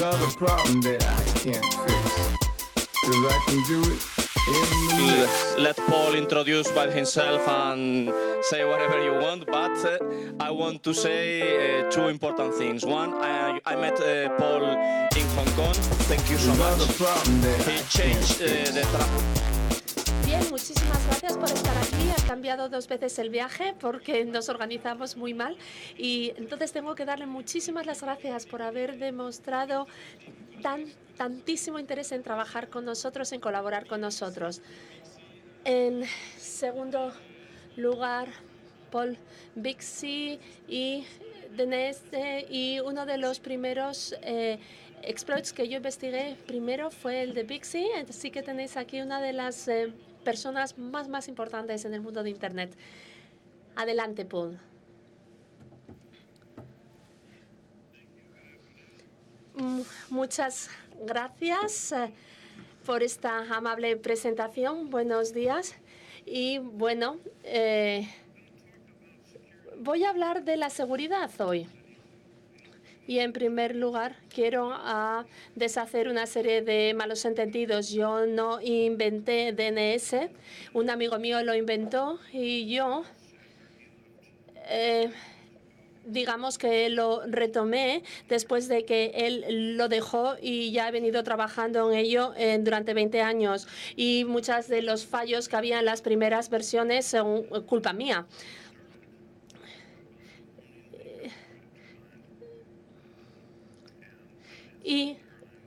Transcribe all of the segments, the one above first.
another problem that I can't fix. 'Cause I can do it in the mix. Let Paul introduce by himself and say whatever you want, but I want to say two important things. One, I met Paul in Hong Kong. Thank you so much. He changed the traffic. Bien, muchísimas gracias por estar aquí. Ha cambiado 2 veces el viaje porque nos organizamos muy mal y entonces tengo que darle muchísimas las gracias por haber demostrado tantísimo interés en trabajar con nosotros, en colaborar con nosotros. En segundo lugar, Paul Bixby y DNS, y uno de los primeros exploits que yo investigué primero fue el de Bixby, así que tenéis aquí una de las personas más importantes en el mundo de Internet. Adelante, Paul. Muchas gracias por esta amable presentación. Buenos días. Y bueno, voy a hablar de la seguridad hoy. Y en primer lugar, quiero deshacer una serie de malos entendidos. Yo no inventé DNS, un amigo mío lo inventó y yo, digamos que lo retomé después de que él lo dejó y ya he venido trabajando en ello durante 20 años. Y muchos de los fallos que había en las primeras versiones son culpa mía. Y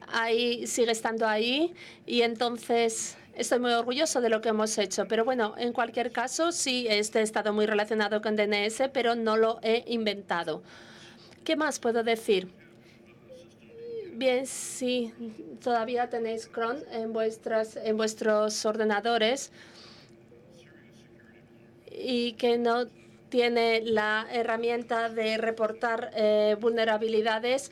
ahí sigue estando ahí y entonces estoy muy orgulloso de lo que hemos hecho. Pero bueno, en cualquier caso, sí, he estado muy relacionado con DNS, pero no lo he inventado. ¿Qué más puedo decir? Bien, si todavía tenéis cron en vuestros ordenadores y que no tiene la herramienta de reportar vulnerabilidades,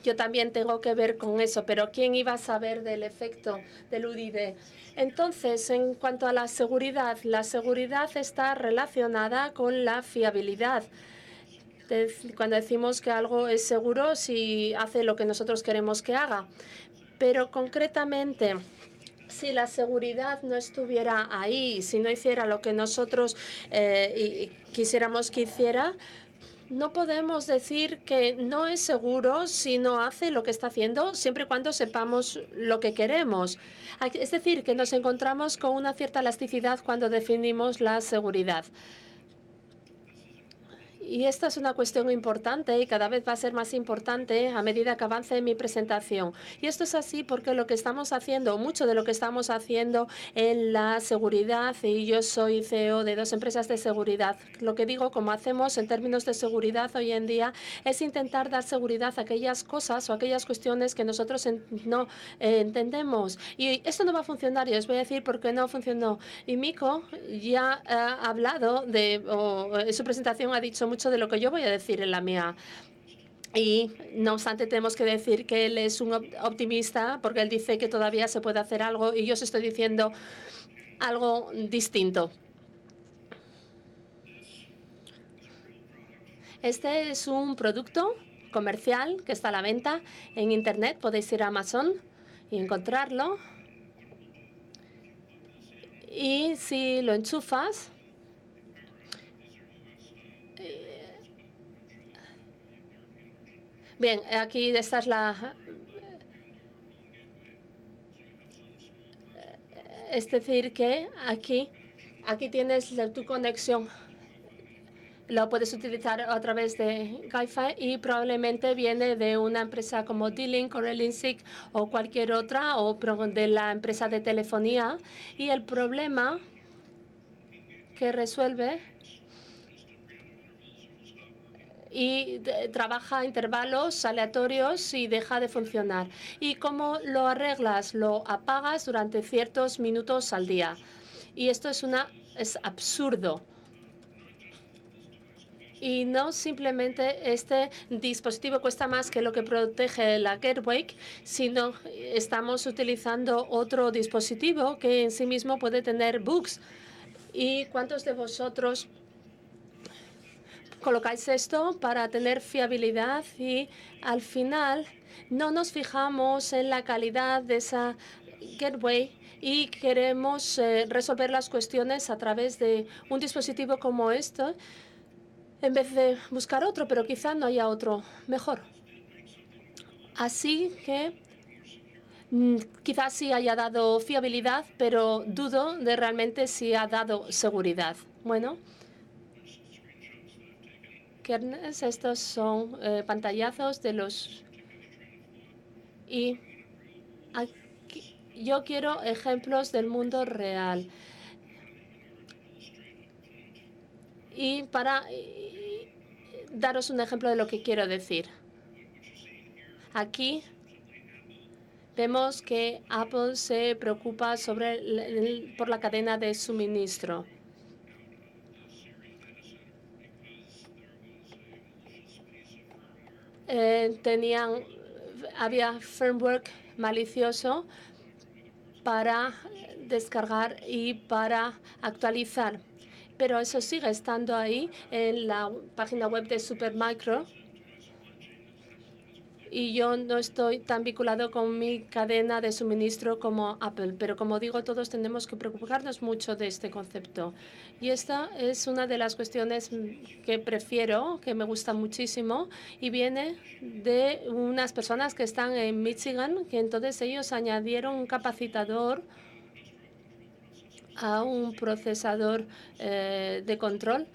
yo también tengo que ver con eso, pero ¿quién iba a saber del efecto del UDID? Entonces, en cuanto a la seguridad está relacionada con la fiabilidad. Cuando decimos que algo es seguro, si hace lo que nosotros queremos que haga. Pero concretamente, si la seguridad no estuviera ahí, si no hiciera lo que nosotros quisiéramos que hiciera, no podemos decir que no es seguro si no hace lo que está haciendo, siempre y cuando sepamos lo que queremos. Es decir, que nos encontramos con una cierta elasticidad cuando definimos la seguridad. Y esta es una cuestión importante y cada vez va a ser más importante a medida que avance mi presentación. Y esto es así porque lo que estamos haciendo, mucho de lo que estamos haciendo en la seguridad, y yo soy CEO de 2 empresas de seguridad, lo que digo, como hacemos en términos de seguridad hoy en día, es intentar dar seguridad a aquellas cosas o aquellas cuestiones que nosotros no entendemos. Y esto no va a funcionar, y os voy a decir por qué no funcionó. Y Miko ya ha hablado en su presentación ha dicho mucho de lo que yo voy a decir en la mía. Y no obstante, tenemos que decir que él es un optimista porque él dice que todavía se puede hacer algo y yo os estoy diciendo algo distinto. Este es un producto comercial que está a la venta en Internet. Podéis ir a Amazon y encontrarlo. Y si lo enchufas, bien, aquí esta es es decir, que aquí tienes tu conexión. Lo puedes utilizar a través de Wi-Fi y probablemente viene de una empresa como D-Link o Relinsic o cualquier otra, o de la empresa de telefonía. Y el problema que resuelve y trabaja a intervalos aleatorios y deja de funcionar. ¿Y cómo lo arreglas? Lo apagas durante ciertos minutos al día. Y esto es absurdo. Y no simplemente este dispositivo cuesta más que lo que protege la Gateway, sino estamos utilizando otro dispositivo que en sí mismo puede tener bugs. ¿Y cuántos de vosotros colocáis esto para tener fiabilidad? Y al final no nos fijamos en la calidad de esa gateway y queremos resolver las cuestiones a través de un dispositivo como este en vez de buscar otro, pero quizá no haya otro mejor. Así que quizás sí haya dado fiabilidad, pero dudo de realmente si ha dado seguridad. Bueno, kernels, estos son pantallazos de los... Y aquí, yo quiero ejemplos del mundo real. Y para daros un ejemplo de lo que quiero decir. Aquí vemos que Apple se preocupa por la cadena de suministro. Había firmware malicioso para descargar y para actualizar. Pero eso sigue estando ahí en la página web de Supermicro. Y yo no estoy tan vinculado con mi cadena de suministro como Apple. Pero como digo, todos tenemos que preocuparnos mucho de este concepto. Y esta es una de las cuestiones que prefiero, que me gusta muchísimo, y viene de unas personas que están en Michigan, que entonces ellos añadieron un capacitador a un procesador de control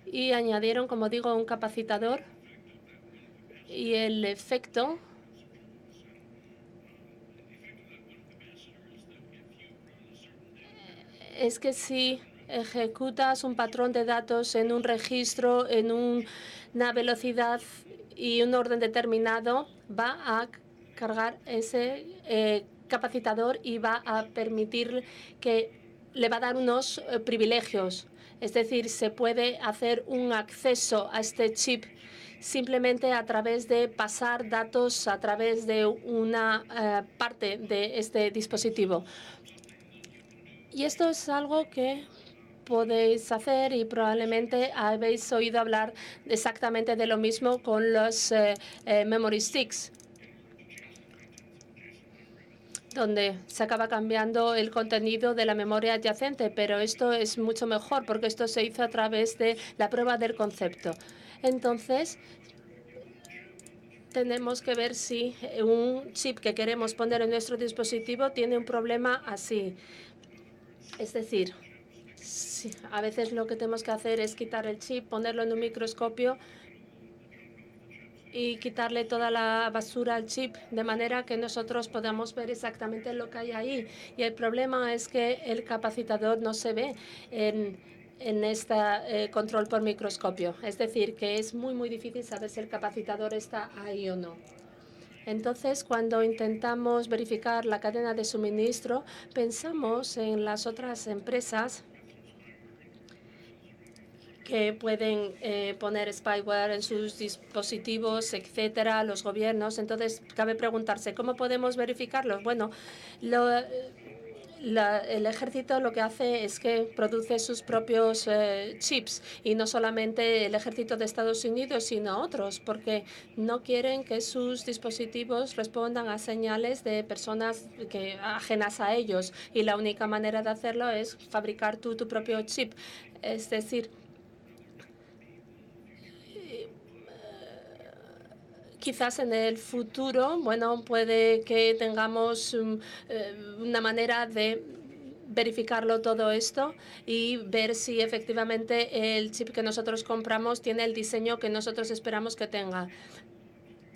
y añadieron, como digo, un capacitador. Y el efecto es que si ejecutas un patrón de datos en un registro, en una velocidad y un orden determinado, va a cargar ese capacitador y va a permitir que le va a dar unos privilegios. Es decir, se puede hacer un acceso a este chip simplemente a través de pasar datos a través de una parte de este dispositivo. Y esto es algo que podéis hacer y probablemente habéis oído hablar exactamente de lo mismo con los memory sticks, donde se acaba cambiando el contenido de la memoria adyacente, pero esto es mucho mejor porque esto se hizo a través de la prueba del concepto. Entonces, tenemos que ver si un chip que queremos poner en nuestro dispositivo tiene un problema así. Es decir, a veces lo que tenemos que hacer es quitar el chip, ponerlo en un microscopio y quitarle toda la basura al chip, de manera que nosotros podamos ver exactamente lo que hay ahí. Y el problema es que el capacitador no se ve en este control por microscopio. Es decir, que es muy difícil saber si el capacitador está ahí o no. Entonces, cuando intentamos verificar la cadena de suministro, pensamos en las otras empresas que pueden poner spyware en sus dispositivos, etcétera, los gobiernos. Entonces, cabe preguntarse, ¿cómo podemos verificarlos? Bueno, el ejército lo que hace es que produce sus propios chips, y no solamente el ejército de Estados Unidos, sino otros, porque no quieren que sus dispositivos respondan a señales de personas ajenas a ellos, y la única manera de hacerlo es fabricar tu propio chip. Es decir, quizás en el futuro, bueno, puede que tengamos una manera de verificarlo todo esto y ver si efectivamente el chip que nosotros compramos tiene el diseño que nosotros esperamos que tenga.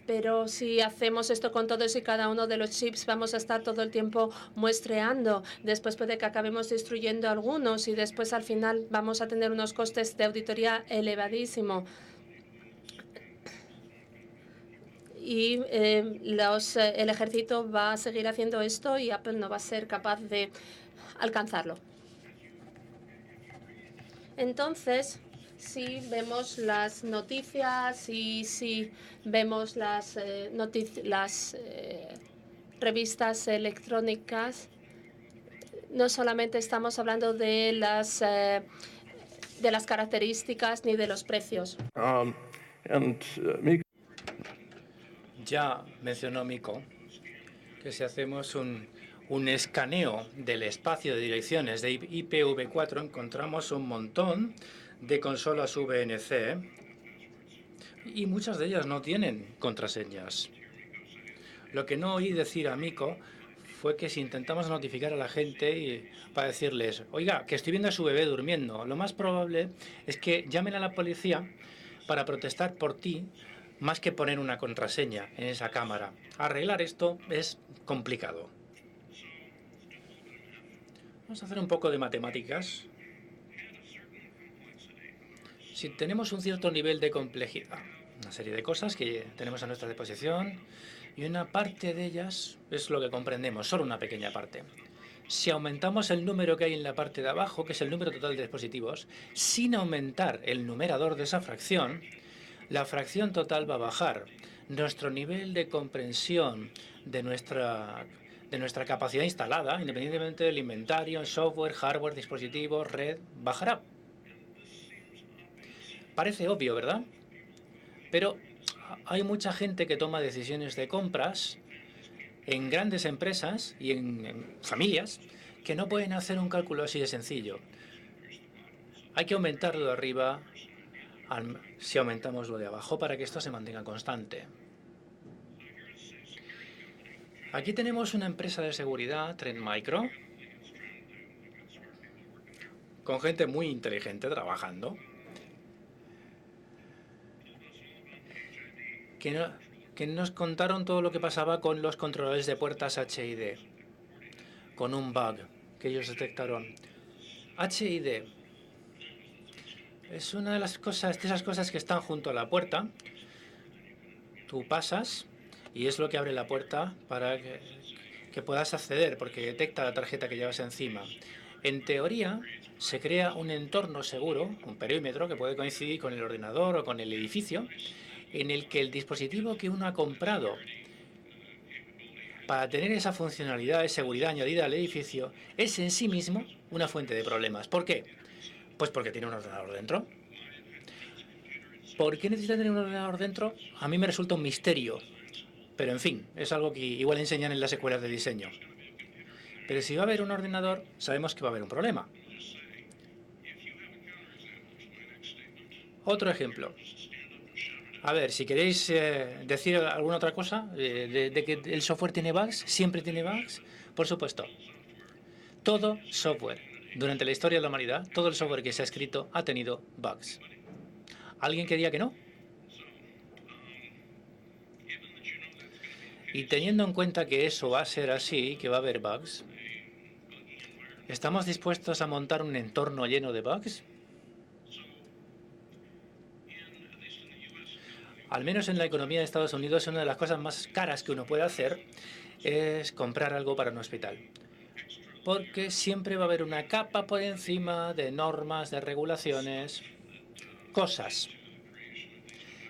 Pero si hacemos esto con todos y cada uno de los chips, vamos a estar todo el tiempo muestreando. Después puede que acabemos destruyendo algunos y después al final vamos a tener unos costes de auditoría elevadísimos. Y el ejército va a seguir haciendo esto y Apple no va a ser capaz de alcanzarlo. Entonces, si vemos las noticias y si vemos las revistas electrónicas, no solamente estamos hablando de las características ni de los precios. Ya mencionó Miko que si hacemos un escaneo del espacio de direcciones de IPv4 encontramos un montón de consolas VNC y muchas de ellas no tienen contraseñas. Lo que no oí decir a Miko fue que si intentamos notificar a la gente para decirles, oiga, que estoy viendo a su bebé durmiendo, lo más probable es que llamen a la policía para protestar por ti más que poner una contraseña en esa cámara. Arreglar esto es complicado. Vamos a hacer un poco de matemáticas. Si tenemos un cierto nivel de complejidad, una serie de cosas que tenemos a nuestra disposición, y una parte de ellas es lo que comprendemos, solo una pequeña parte. Si aumentamos el número que hay en la parte de abajo, que es el número total de dispositivos, sin aumentar el numerador de esa fracción, la fracción total va a bajar. Nuestro nivel de comprensión de nuestra capacidad instalada, independientemente del inventario, software, hardware, dispositivos, red, bajará. Parece obvio, ¿verdad? Pero hay mucha gente que toma decisiones de compras en grandes empresas y en familias que no pueden hacer un cálculo así de sencillo. Hay que aumentarlo de arriba si aumentamos lo de abajo para que esto se mantenga constante. Aquí tenemos una empresa de seguridad, Trend Micro, con gente muy inteligente trabajando, que nos contaron todo lo que pasaba con los controladores de puertas HID, con un bug que ellos detectaron. HID es una de esas cosas que están junto a la puerta. Tú pasas y es lo que abre la puerta para que puedas acceder, porque detecta la tarjeta que llevas encima. En teoría, se crea un entorno seguro, un perímetro que puede coincidir con el ordenador o con el edificio, en el que el dispositivo que uno ha comprado para tener esa funcionalidad de seguridad añadida al edificio es en sí mismo una fuente de problemas. ¿Por qué? Pues porque tiene un ordenador dentro. ¿Por qué necesita tener un ordenador dentro? A mí me resulta un misterio. Pero en fin, es algo que igual enseñan en las escuelas de diseño. Pero si va a haber un ordenador, sabemos que va a haber un problema. Otro ejemplo. A ver, si queréis decir alguna otra cosa de que el software tiene bugs, siempre tiene bugs, por supuesto. Todo software, durante la historia de la humanidad, todo el software que se ha escrito ha tenido bugs. ¿Alguien que diga que no? Y teniendo en cuenta que eso va a ser así, que va a haber bugs, ¿estamos dispuestos a montar un entorno lleno de bugs? Al menos en la economía de Estados Unidos, una de las cosas más caras que uno puede hacer es comprar algo para un hospital. Porque siempre va a haber una capa por encima de normas, de regulaciones, cosas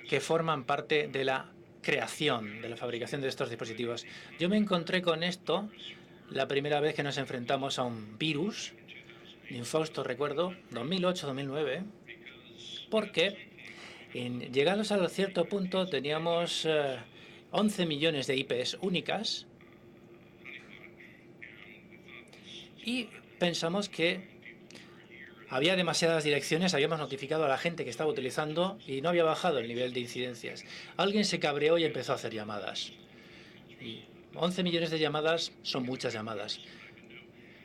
que forman parte de la creación, de la fabricación de estos dispositivos. Yo me encontré con esto la primera vez que nos enfrentamos a un virus, infausto recuerdo, 2008-2009, porque llegados a cierto punto teníamos 11 millones de IPs únicas y pensamos que había demasiadas direcciones, habíamos notificado a la gente que estaba utilizando y no había bajado el nivel de incidencias. Alguien se cabreó y empezó a hacer llamadas. Y 11 millones de llamadas son muchas llamadas.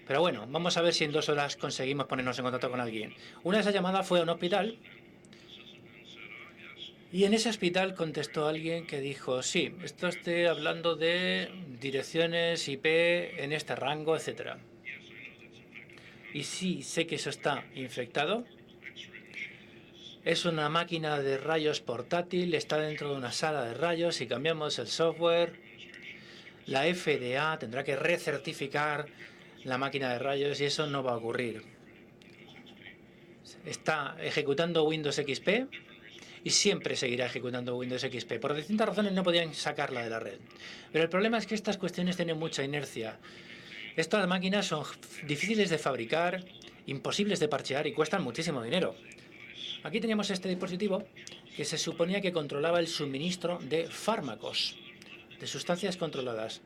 Pero bueno, vamos a ver si en 2 horas conseguimos ponernos en contacto con alguien. Una de esas llamadas fue a un hospital. Y en ese hospital contestó alguien que dijo, sí, estoy hablando de direcciones IP en este rango, etcétera. Y sí, sé que eso está infectado. Es una máquina de rayos portátil, está dentro de una sala de rayos. Si cambiamos el software, la FDA tendrá que recertificar la máquina de rayos y eso no va a ocurrir. Está ejecutando Windows XP y siempre seguirá ejecutando Windows XP. Por distintas razones no podían sacarla de la red. Pero el problema es que estas cuestiones tienen mucha inercia. Estas máquinas son difíciles de fabricar, imposibles de parchear y cuestan muchísimo dinero. Aquí teníamos este dispositivo que se suponía que controlaba el suministro de fármacos. de sustancias controladas.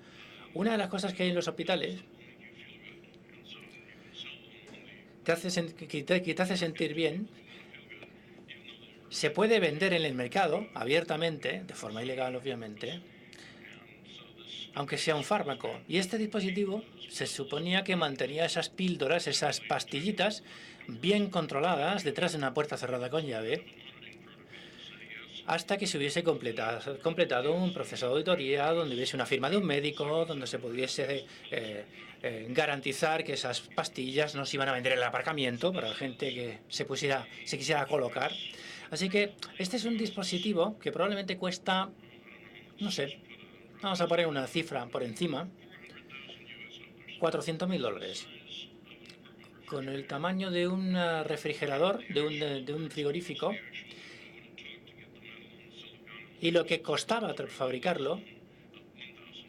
Una de las cosas que hay en los hospitales que te hace sentir bien, se puede vender en el mercado abiertamente, de forma ilegal obviamente, aunque sea un fármaco. Y este dispositivo se suponía que mantenía esas píldoras, esas pastillitas, bien controladas detrás de una puerta cerrada con llave, hasta que se hubiese completado un proceso de auditoría donde hubiese una firma de un médico, donde se pudiese garantizar que esas pastillas no se iban a vender en el aparcamiento para la gente que se quisiera colocar. Así que este es un dispositivo que probablemente cuesta, no sé, vamos a poner una cifra por encima, $400.000. Con el tamaño de un refrigerador, de un frigorífico, y lo que costaba fabricarlo,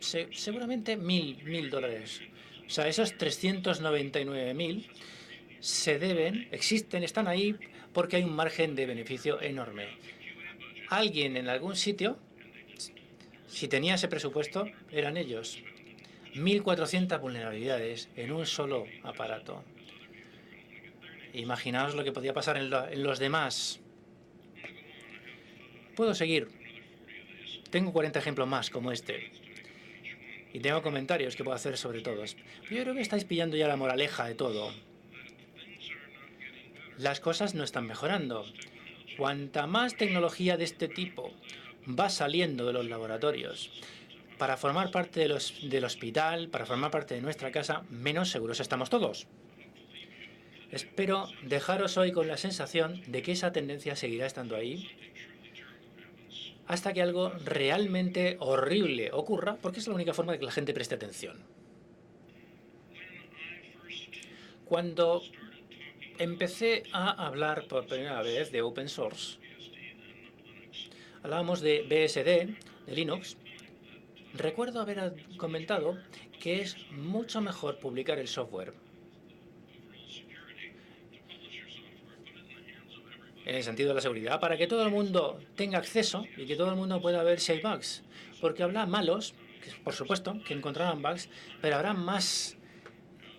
seguramente $1.000. O sea, esos 399.000 están ahí porque hay un margen de beneficio enorme. Alguien en algún sitio, si tenía ese presupuesto, eran ellos. 1.400 vulnerabilidades en un solo aparato. Imaginaos lo que podía pasar en los demás. Puedo seguir. Tengo 40 ejemplos más como este. Y tengo comentarios que puedo hacer sobre todos. Pero yo creo que estáis pillando ya la moraleja de todo. Las cosas no están mejorando. Cuanta más tecnología de este tipo va saliendo de los laboratorios para formar parte del hospital, para formar parte de nuestra casa, menos seguros estamos todos. Espero dejaros hoy con la sensación de que esa tendencia seguirá estando ahí hasta que algo realmente horrible ocurra, porque es la única forma de que la gente preste atención. Cuando empecé a hablar por primera vez de open source, hablábamos de BSD, de Linux. Recuerdo haber comentado que es mucho mejor publicar el software en el sentido de la seguridad, para que todo el mundo tenga acceso y que todo el mundo pueda ver si hay bugs. Porque habrá malos, que por supuesto, que encontrarán bugs, pero habrá más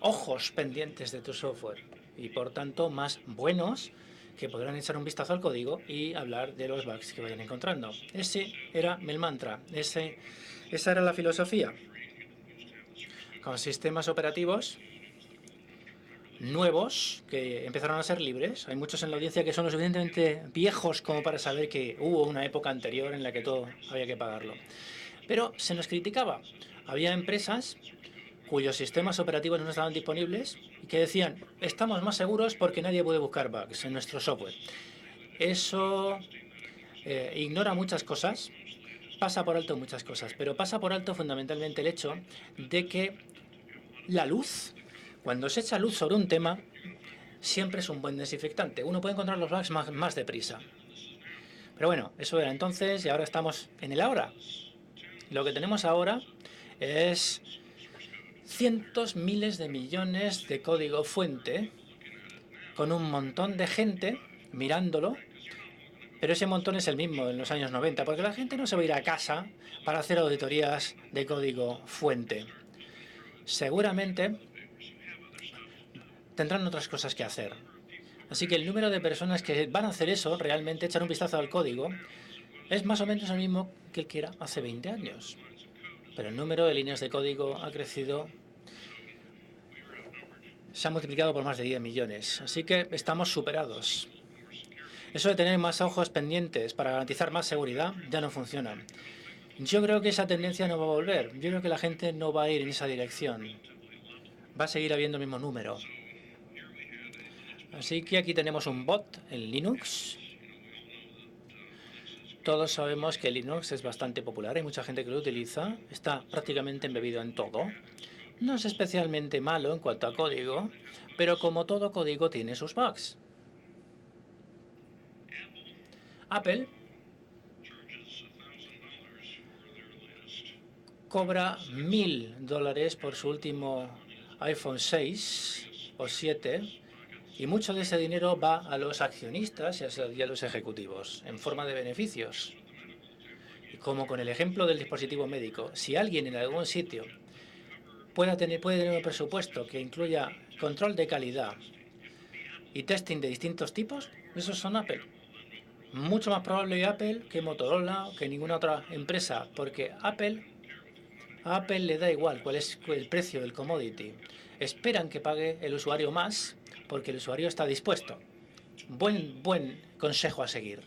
ojos pendientes de tu software y, por tanto, más buenos que podrán echar un vistazo al código y hablar de los bugs que vayan encontrando. Ese era el mantra, esa era la filosofía. Con sistemas operativos nuevos que empezaron a ser libres. Hay muchos en la audiencia que son lo suficientemente viejos como para saber que hubo una época anterior en la que todo había que pagarlo. Pero se nos criticaba. Había empresas cuyos sistemas operativos no estaban disponibles y que decían, estamos más seguros porque nadie puede buscar bugs en nuestro software. Eso ignora muchas cosas, pasa por alto muchas cosas, pero pasa por alto fundamentalmente el hecho de que la luz, cuando se echa luz sobre un tema, siempre es un buen desinfectante. Uno puede encontrar los bugs más deprisa. Pero bueno, eso era entonces y ahora estamos en el ahora. Lo que tenemos ahora es cientos, miles de millones de código fuente con un montón de gente mirándolo, pero ese montón es el mismo en los años 90, porque la gente no se va a ir a casa para hacer auditorías de código fuente. Seguramente tendrán otras cosas que hacer. Así que el número de personas que van a hacer eso, realmente echar un vistazo al código, es más o menos el mismo que el que era hace 20 años. Pero el número de líneas de código ha crecido, se ha multiplicado por más de 10 millones. Así que estamos superados. Eso de tener más ojos pendientes para garantizar más seguridad ya no funciona. Yo creo que esa tendencia no va a volver. Yo creo que la gente no va a ir en esa dirección. Va a seguir habiendo el mismo número. Así que aquí tenemos un bot en Linux. Todos sabemos que Linux es bastante popular, hay mucha gente que lo utiliza, está prácticamente embebido en todo. No es especialmente malo en cuanto a código, pero como todo código tiene sus bugs. Apple cobra $1.000 por su último iPhone 6 o 7 y mucho de ese dinero va a los accionistas y a los ejecutivos en forma de beneficios. Y como con el ejemplo del dispositivo médico, si alguien en algún sitio puede tener un presupuesto que incluya control de calidad y testing de distintos tipos, esos son Apple. Mucho más probable Apple que Motorola o que ninguna otra empresa, porque a Apple le da igual cuál es el precio del commodity. Esperan que pague el usuario más porque el usuario está dispuesto. Buen consejo a seguir.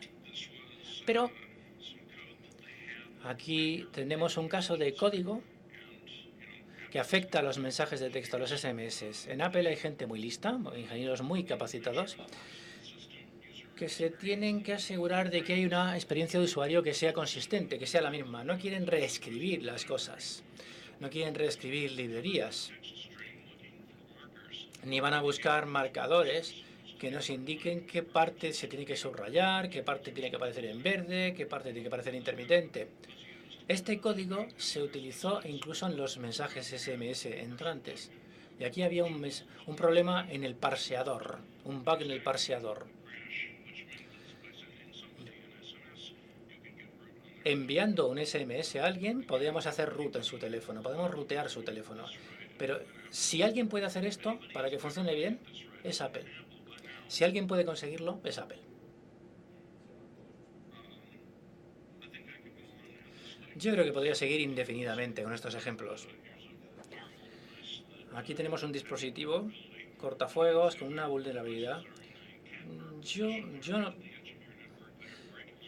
Pero aquí tenemos un caso de código que afecta a los mensajes de texto, a los SMS. En Apple hay gente muy lista, ingenieros muy capacitados, que se tienen que asegurar de que hay una experiencia de usuario que sea consistente, que sea la misma. No quieren reescribir las cosas, no quieren reescribir librerías, ni van a buscar marcadores que nos indiquen qué parte se tiene que subrayar, qué parte tiene que aparecer en verde, qué parte tiene que aparecer intermitente. Este código se utilizó incluso en los mensajes SMS entrantes. Y aquí había un problema en el parseador, un bug en el parseador. Enviando un SMS a alguien, podríamos hacer root en su teléfono, podemos rutear su teléfono. Pero si alguien puede hacer esto para que funcione bien, es Apple. Si alguien puede conseguirlo, es Apple. Yo creo que podría seguir indefinidamente con estos ejemplos. Aquí tenemos un dispositivo cortafuegos con una vulnerabilidad.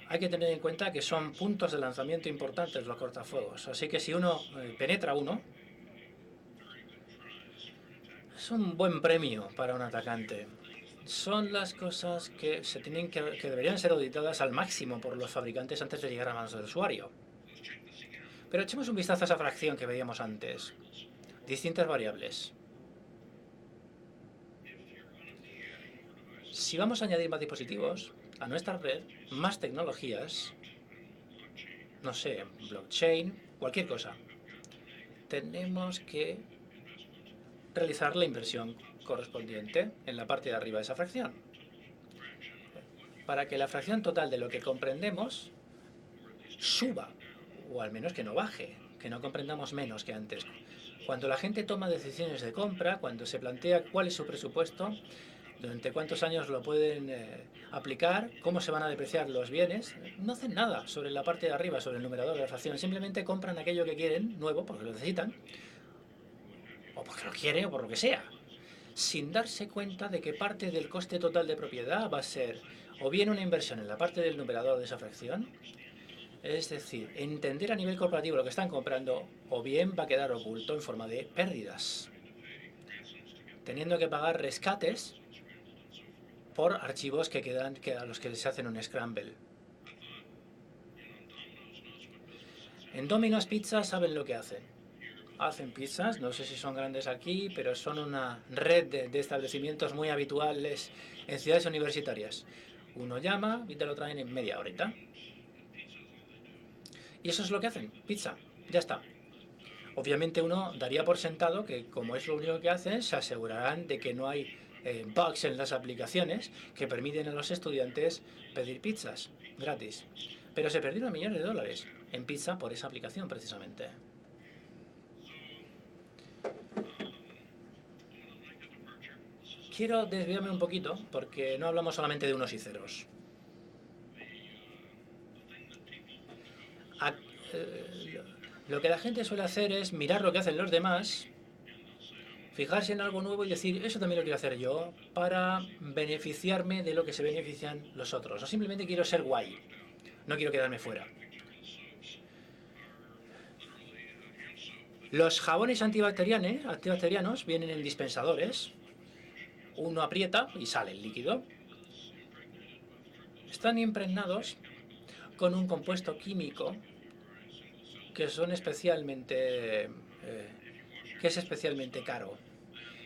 Hay que tener en cuenta que son puntos de lanzamiento importantes los cortafuegos. Así que si uno penetra uno, es un buen premio para un atacante. Son las cosas que deberían ser auditadas al máximo por los fabricantes antes de llegar a manos del usuario. Pero echemos un vistazo a esa fracción que veíamos antes. Distintas variables. Si vamos a añadir más dispositivos a nuestra red, más tecnologías, no sé, blockchain, cualquier cosa, tenemos que realizar la inversión correspondiente en la parte de arriba de esa fracción, para que la fracción total de lo que comprendemos suba, o al menos que no baje, que no comprendamos menos que antes. Cuando la gente toma decisiones de compra, cuando se plantea cuál es su presupuesto, durante cuántos años lo pueden aplicar, cómo se van a depreciar los bienes, no hacen nada sobre la parte de arriba, sobre el numerador de la fracción. Simplemente compran aquello que quieren, nuevo, porque lo necesitan, o porque lo quieren, o por lo que sea, sin darse cuenta de que parte del coste total de propiedad va a ser o bien una inversión en la parte del numerador de esa fracción, es decir, entender a nivel corporativo lo que están comprando, o bien va a quedar oculto en forma de pérdidas, teniendo que pagar rescates por archivos a los que se hacen un scramble. En Domino's Pizza saben lo que hacen. Hacen pizzas, no sé si son grandes aquí, pero son una red de establecimientos muy habituales en ciudades universitarias. Uno llama y te lo traen en media horita. Y eso es lo que hacen, pizza, ya está. Obviamente uno daría por sentado que, como es lo único que hacen, se asegurarán de que no hay bugs en las aplicaciones que permiten a los estudiantes pedir pizzas gratis. Pero se perdieron millones de dólares en pizza por esa aplicación, precisamente. Quiero desviarme un poquito, porque no hablamos solamente de unos y ceros. Lo que la gente suele hacer es mirar lo que hacen los demás, fijarse en algo nuevo y decir, eso también lo quiero hacer yo para beneficiarme de lo que se benefician los otros. O simplemente quiero ser guay, no quiero quedarme fuera. Los jabones antibacterianos vienen en dispensadores. Uno aprieta y sale el líquido. Están impregnados con un compuesto químico que es especialmente caro.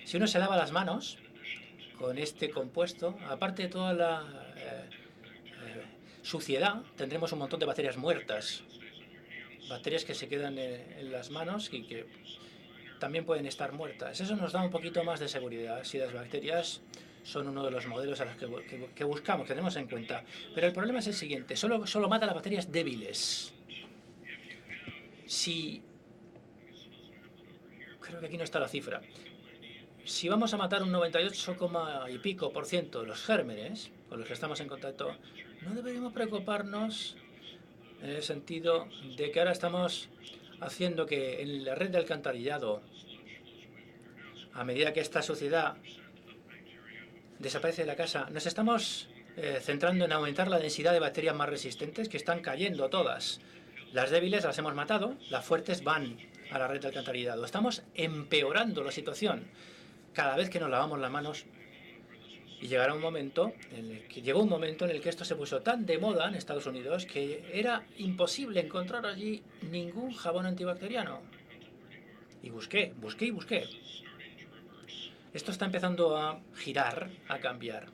Si uno se lava las manos con este compuesto, aparte de toda la suciedad, tendremos un montón de bacterias muertas, bacterias que se quedan en las manos y que también pueden estar muertas. Eso nos da un poquito más de seguridad si las bacterias son uno de los modelos a los que buscamos, que tenemos en cuenta. Pero el problema es el siguiente, solo mata las bacterias débiles. si... Creo que aquí no está la cifra. Si vamos a matar un 98, y pico por ciento de los gérmenes con los que estamos en contacto, no deberíamos preocuparnos en el sentido de que ahora estamos haciendo que en la red de alcantarillado, a medida que esta suciedad desaparece de la casa, nos estamos centrando en aumentar la densidad de bacterias más resistentes, que están cayendo todas. Las débiles las hemos matado, las fuertes van a la red de alcantarillado. Estamos empeorando la situación cada vez que nos lavamos las manos, y llegó un momento en el que esto se puso tan de moda en Estados Unidos que era imposible encontrar allí ningún jabón antibacteriano. Y busqué. Esto está empezando a girar, a cambiar.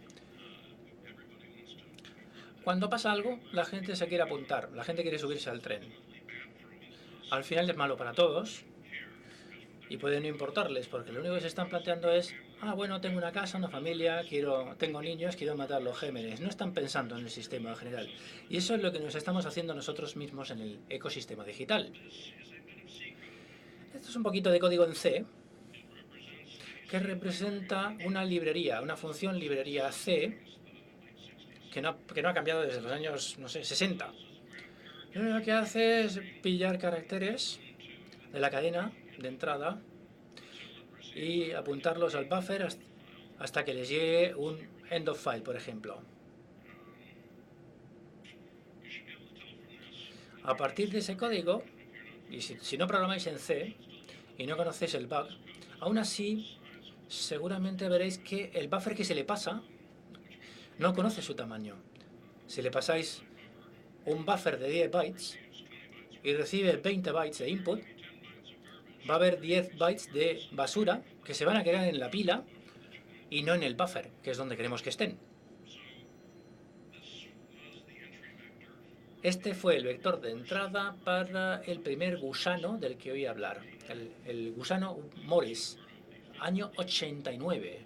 Cuando pasa algo, la gente se quiere apuntar, la gente quiere subirse al tren. Al final es malo para todos y puede no importarles, porque lo único que se están planteando es: bueno, tengo una casa, una familia, tengo niños, quiero matar los gérmenes. No están pensando en el sistema en general. Y eso es lo que nos estamos haciendo nosotros mismos en el ecosistema digital. Esto es un poquito de código en C, que representa una librería, una función librería C, que no ha cambiado desde los años, 60. Lo que hace es pillar caracteres de la cadena de entrada y apuntarlos al buffer hasta que les llegue un end of file, por ejemplo. A partir de ese código, y si no programáis en C y no conocéis el bug, aún así seguramente veréis que el buffer que se le pasa no conoce su tamaño. Si le pasáis un buffer de 10 bytes y recibe 20 bytes de input, va a haber 10 bytes de basura que se van a quedar en la pila y no en el buffer, que es donde queremos que estén. Este fue el vector de entrada para el primer gusano del que oí hablar, el gusano Morris, año 89.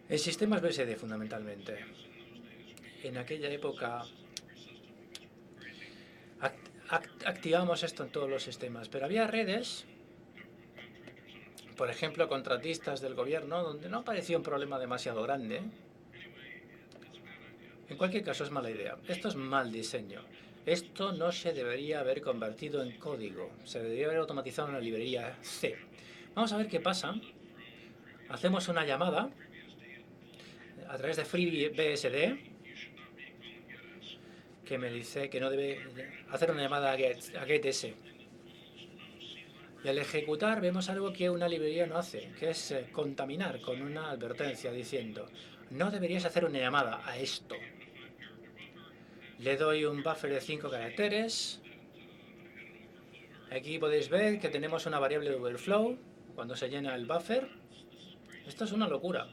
En sistemas BSD, fundamentalmente. En aquella época activamos esto en todos los sistemas, pero había redes, por ejemplo, contratistas del gobierno, donde no parecía un problema demasiado grande. En cualquier caso, es mala idea. Esto es mal diseño. Esto no se debería haber convertido en código. Se debería haber automatizado en la librería C. Vamos a ver qué pasa. Hacemos una llamada a través de FreeBSD, que me dice que no debe hacer una llamada a getS. Y al ejecutar vemos algo que una librería no hace, que es contaminar con una advertencia diciendo: no deberías hacer una llamada a esto. Le doy un buffer de 5 caracteres. Aquí podéis ver que tenemos una variable de overflow cuando se llena el buffer. Esto es una locura.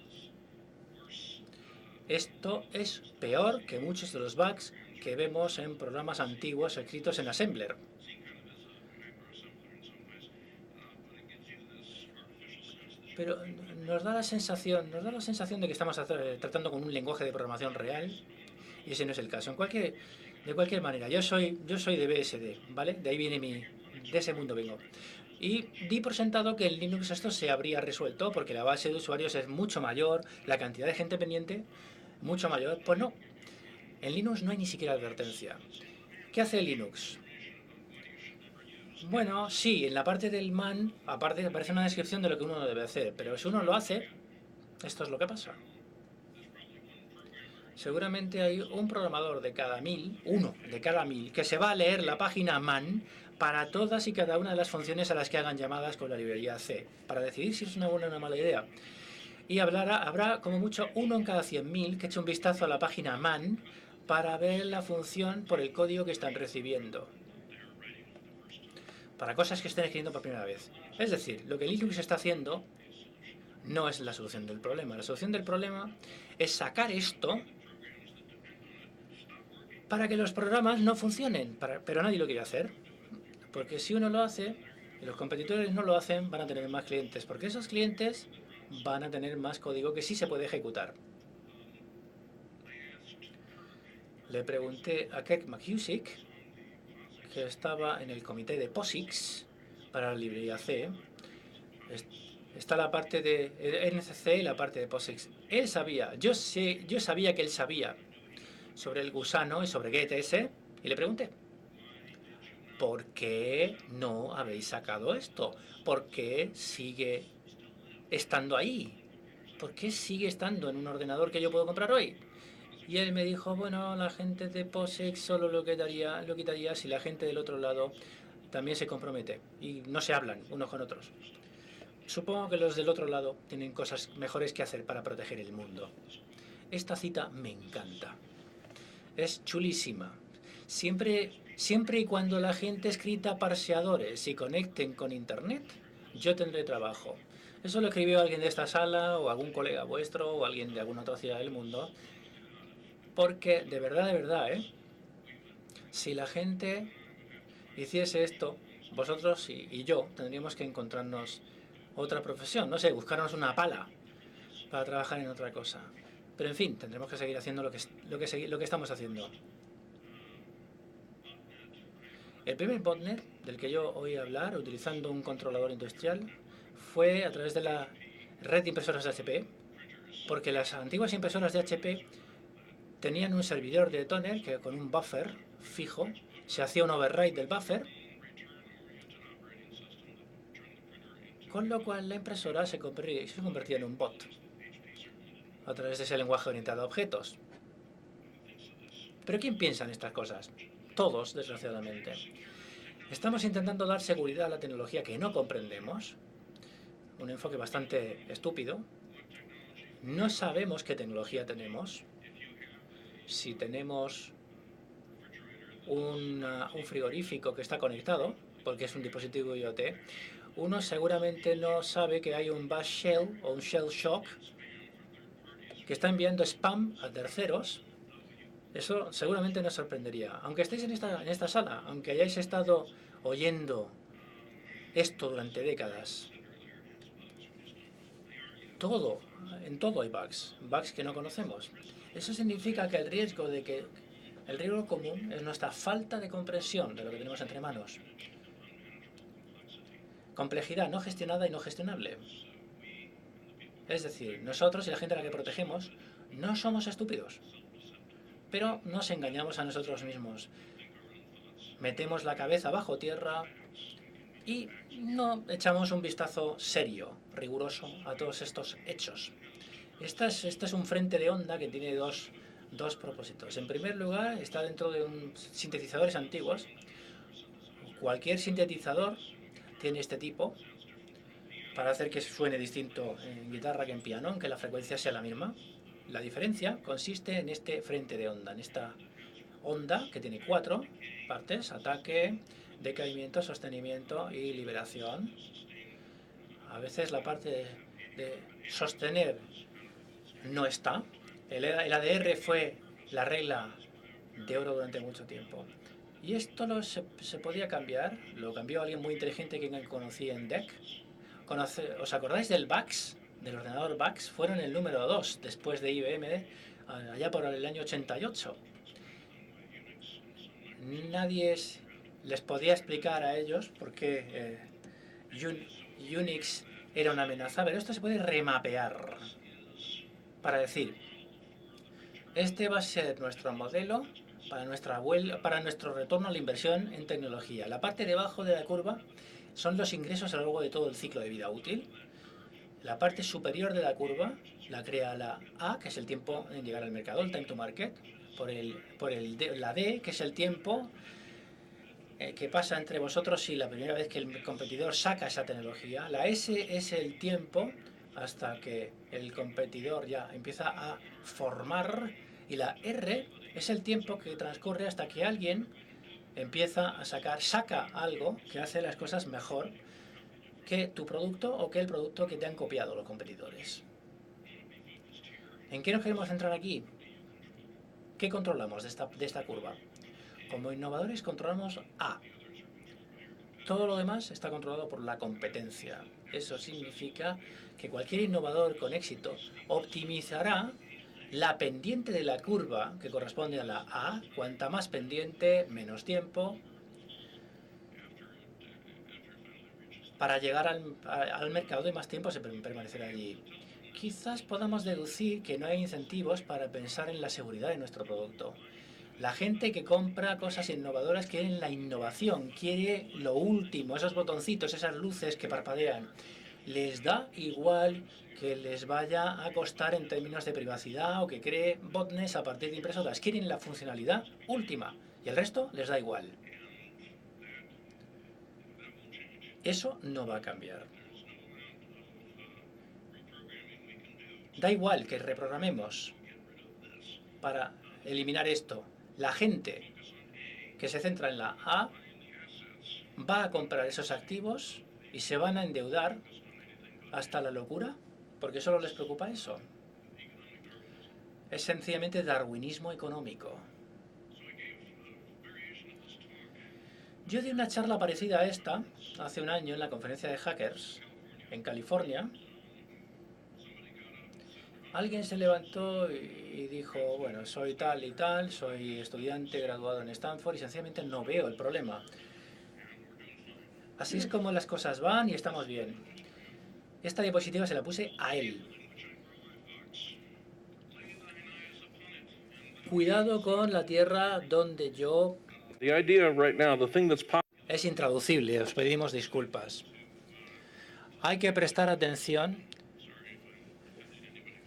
Esto es peor que muchos de los bugs que vemos en programas antiguos escritos en Assembler. Pero nos da la sensación de que estamos tratando con un lenguaje de programación real, y ese no es el caso. De cualquier manera, yo soy de BSD, ¿vale? De ahí viene de ese mundo vengo. Y di por sentado que en Linux esto se habría resuelto porque la base de usuarios es mucho mayor, la cantidad de gente pendiente mucho mayor. Pues no, en Linux no hay ni siquiera advertencia. ¿Qué hace Linux? Bueno, sí, en la parte del man aparte aparece una descripción de lo que uno debe hacer, pero si uno lo hace, esto es lo que pasa. Seguramente hay un programador de cada 1000, uno de cada 1000, que se va a leer la página man para todas y cada una de las funciones a las que hagan llamadas con la librería C, para decidir si es una buena o una mala idea. Y habrá como mucho uno en cada 100.000 que eche un vistazo a la página man para ver la función por el código que están recibiendo, para cosas que estén escribiendo por primera vez. Es decir, lo que Linux está haciendo no es la solución del problema. La solución del problema es sacar esto para que los programas no funcionen, pero nadie lo quiere hacer. Porque si uno lo hace y los competidores no lo hacen, van a tener más clientes, porque esos clientes van a tener más código que sí se puede ejecutar. le pregunté a Kirk McCusick, que estaba en el comité de POSIX para la librería C. Está la parte de NCC y la parte de POSIX. Él sabía, yo sabía que él sabía sobre el gusano y sobre GTS, y le pregunté, ¿por qué no habéis sacado esto? ¿Por qué sigue estando ahí? ¿Por qué sigue estando en un ordenador que yo puedo comprar hoy? Y él me dijo, bueno, la gente de POSIX solo lo quitaría si la gente del otro lado también se compromete y no se hablan unos con otros. Supongo que los del otro lado tienen cosas mejores que hacer para proteger el mundo. Esta cita me encanta. Es chulísima. Siempre y cuando la gente escrita parseadores y conecten con Internet, yo tendré trabajo. Eso lo escribió alguien de esta sala, o algún colega vuestro, o alguien de alguna otra ciudad del mundo. Porque, de verdad, si la gente hiciese esto, vosotros y yo tendríamos que encontrarnos otra profesión, no sé, buscarnos una pala para trabajar en otra cosa. Pero en fin, tendremos que seguir haciendo lo que estamos haciendo. El primer botnet del que yo oí hablar, utilizando un controlador industrial, fue a través de la red de impresoras de HP, porque las antiguas impresoras de HP tenían un servidor de toner que con un buffer fijo se hacía un override del buffer, con lo cual la impresora se convertía en un bot a través de ese lenguaje orientado a objetos. ¿Pero quién piensa en estas cosas? Todos, desgraciadamente. Estamos intentando dar seguridad a la tecnología que no comprendemos, un enfoque bastante estúpido. No sabemos qué tecnología tenemos. Si tenemos un frigorífico que está conectado, porque es un dispositivo IoT, uno seguramente no sabe que hay un bash shell o un shell shock que está enviando spam a terceros. Eso seguramente nos sorprendería. Aunque estéis en esta sala, aunque hayáis estado oyendo esto durante décadas, en todo hay bugs que no conocemos. Eso significa que el riesgo común es nuestra falta de comprensión de lo que tenemos entre manos. Complejidad no gestionada y no gestionable. Es decir, nosotros y la gente a la que protegemos no somos estúpidos, pero nos engañamos a nosotros mismos. Metemos la cabeza bajo tierra y no echamos un vistazo serio, riguroso a todos estos hechos. Este es un frente de onda que tiene dos propósitos. En primer lugar, está dentro de sintetizadores antiguos. Cualquier sintetizador tiene este tipo para hacer que suene distinto en guitarra que en piano, aunque la frecuencia sea la misma. La diferencia consiste en este frente de onda, en esta onda que tiene 4 partes: ataque, decaimiento, sostenimiento y liberación. A veces la parte de sostener no está. El ADR fue la regla de oro durante mucho tiempo. Y esto se podía cambiar. Lo cambió alguien muy inteligente que conocí en DEC. ¿Os acordáis del VAX? Del ordenador VAX. Fueron el número 2 después de IBM, allá por el año 88. Nadie les podía explicar a ellos por qué Unix era una amenaza, pero esto se puede remapear para decir, este va a ser nuestro modelo para nuestro retorno a la inversión en tecnología. La parte de abajo de la curva son los ingresos a lo largo de todo el ciclo de vida útil. La parte superior de la curva la crea la A, que es el tiempo en llegar al mercado, el time to market, la D, que es el tiempo que pasa entre vosotros y la primera vez que el competidor saca esa tecnología. La S es el tiempo hasta que el competidor ya empieza a formar, y la R es el tiempo que transcurre hasta que alguien empieza a saca algo que hace las cosas mejor que tu producto o que el producto que te han copiado los competidores. ¿En qué nos queremos centrar aquí? ¿Qué controlamos de esta curva? Como innovadores controlamos A. Todo lo demás está controlado por la competencia. Eso significa que cualquier innovador con éxito optimizará la pendiente de la curva, que corresponde a la A, cuanta más pendiente, menos tiempo, para llegar al mercado y más tiempo se permanecerá allí. Quizás podamos deducir que no hay incentivos para pensar en la seguridad de nuestro producto. La gente que compra cosas innovadoras quiere la innovación, quiere lo último, esos botoncitos, esas luces que parpadean. Les da igual que les vaya a costar en términos de privacidad o que cree botnets a partir de impresoras. Quieren la funcionalidad última y el resto les da igual. Eso no va a cambiar. Da igual que reprogramemos para eliminar esto. La gente que se centra en la A va a comprar esos activos y se van a endeudar hasta la locura, porque solo les preocupa eso. Es sencillamente darwinismo económico. Yo di una charla parecida a esta hace un año en la conferencia de hackers en California. Alguien se levantó y dijo, bueno, soy tal y tal, soy estudiante graduado en Stanford y sencillamente no veo el problema. Así es como las cosas van y estamos bien. Esta diapositiva se la puse a él. Cuidado con la tierra donde yo... Es intraducible, os pedimos disculpas. Hay que prestar atención.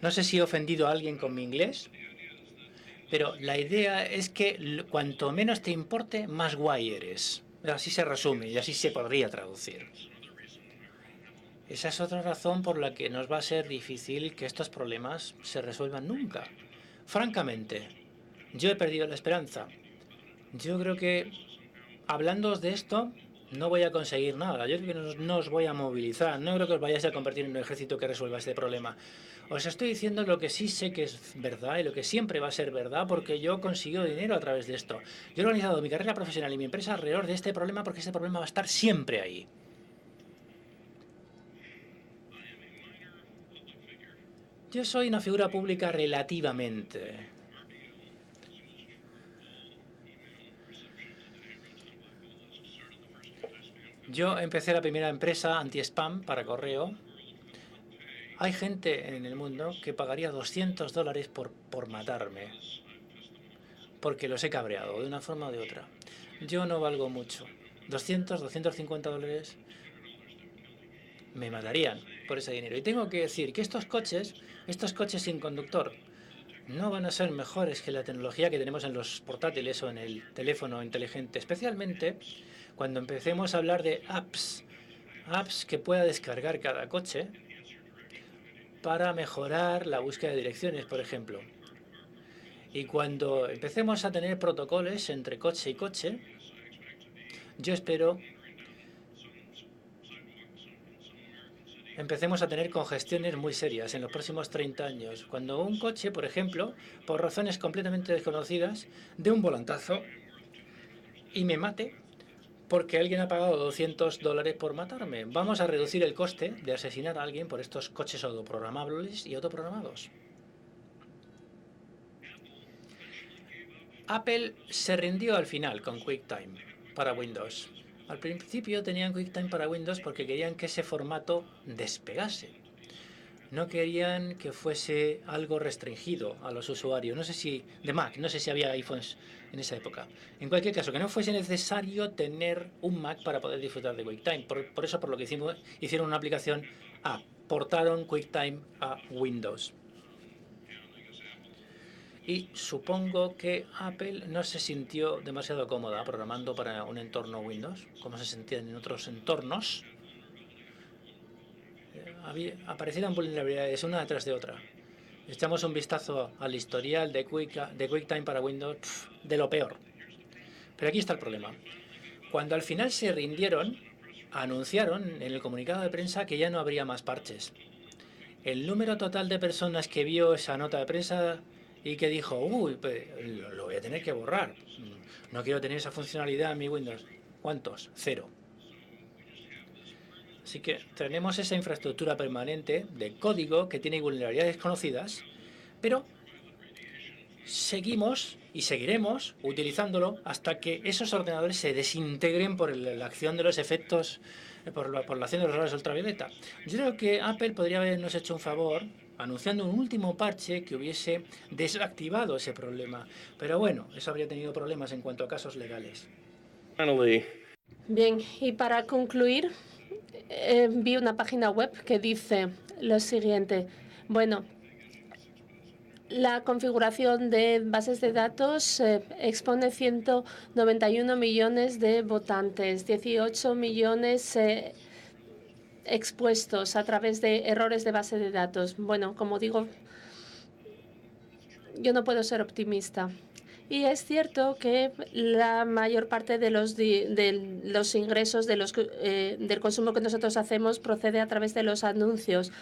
No sé si he ofendido a alguien con mi inglés, pero la idea es que cuanto menos te importe, más guay eres. Así se resume y así se podría traducir. Esa es otra razón por la que nos va a ser difícil que estos problemas se resuelvan nunca. Francamente, yo he perdido la esperanza. Yo creo que, hablándoos de esto, no voy a conseguir nada. Yo creo que no os voy a movilizar. No creo que os vayáis a convertir en un ejército que resuelva este problema. Os estoy diciendo lo que sí sé que es verdad y lo que siempre va a ser verdad porque yo consigo dinero a través de esto. Yo he organizado mi carrera profesional y mi empresa alrededor de este problema porque este problema va a estar siempre ahí. Yo soy una figura pública relativamente. Yo empecé la primera empresa anti-spam para correo. Hay gente en el mundo que pagaría $200 por matarme, porque los he cabreado de una forma o de otra. Yo no valgo mucho. 200, $250 me matarían por ese dinero. Y tengo que decir que estos coches sin conductor, no van a ser mejores que la tecnología que tenemos en los portátiles o en el teléfono inteligente, especialmente cuando empecemos a hablar de apps que pueda descargar cada coche para mejorar la búsqueda de direcciones, por ejemplo. Y cuando empecemos a tener protocolos entre coche y coche, yo espero empecemos a tener congestiones muy serias en los próximos 30 años. Cuando un coche, por ejemplo, por razones completamente desconocidas, dé un volantazo y me mate porque alguien ha pagado $200 por matarme. Vamos a reducir el coste de asesinar a alguien por estos coches autoprogramables y autoprogramados. Apple se rindió al final con QuickTime para Windows. Al principio tenían QuickTime para Windows porque querían que ese formato despegase. No querían que fuese algo restringido a los usuarios. No sé si de Mac, no sé si había iPhones en esa época. En cualquier caso, que no fuese necesario tener un Mac para poder disfrutar de QuickTime. Por eso, por lo que hicieron una aplicación, portaron QuickTime a Windows. Y supongo que Apple no se sintió demasiado cómoda programando para un entorno Windows, como se sentían en otros entornos. Aparecieron vulnerabilidades una detrás de otra. Echamos un vistazo al historial de QuickTime para Windows, de lo peor. Pero aquí está el problema. Cuando al final se rindieron, anunciaron en el comunicado de prensa que ya no habría más parches. El número total de personas que vio esa nota de prensa y que dijo, uy, pues, lo voy a tener que borrar. No quiero tener esa funcionalidad en mi Windows. ¿Cuántos? 0. Así que tenemos esa infraestructura permanente de código que tiene vulnerabilidades conocidas, pero seguimos y seguiremos utilizándolo hasta que esos ordenadores se desintegren por la acción de los efectos, por la acción de los rayos ultravioleta. Yo creo que Apple podría habernos hecho un favor anunciando un último parche que hubiese desactivado ese problema. Pero bueno, eso habría tenido problemas en cuanto a casos legales. Bien, y para concluir, vi una página web que dice lo siguiente. Bueno, la configuración de bases de datos expone 191 millones de votantes, 18 millones expuestos a través de errores de base de datos. Bueno, como digo, yo no puedo ser optimista. Y es cierto que la mayor parte de los ingresos del consumo que nosotros hacemos procede a través de los anuncios.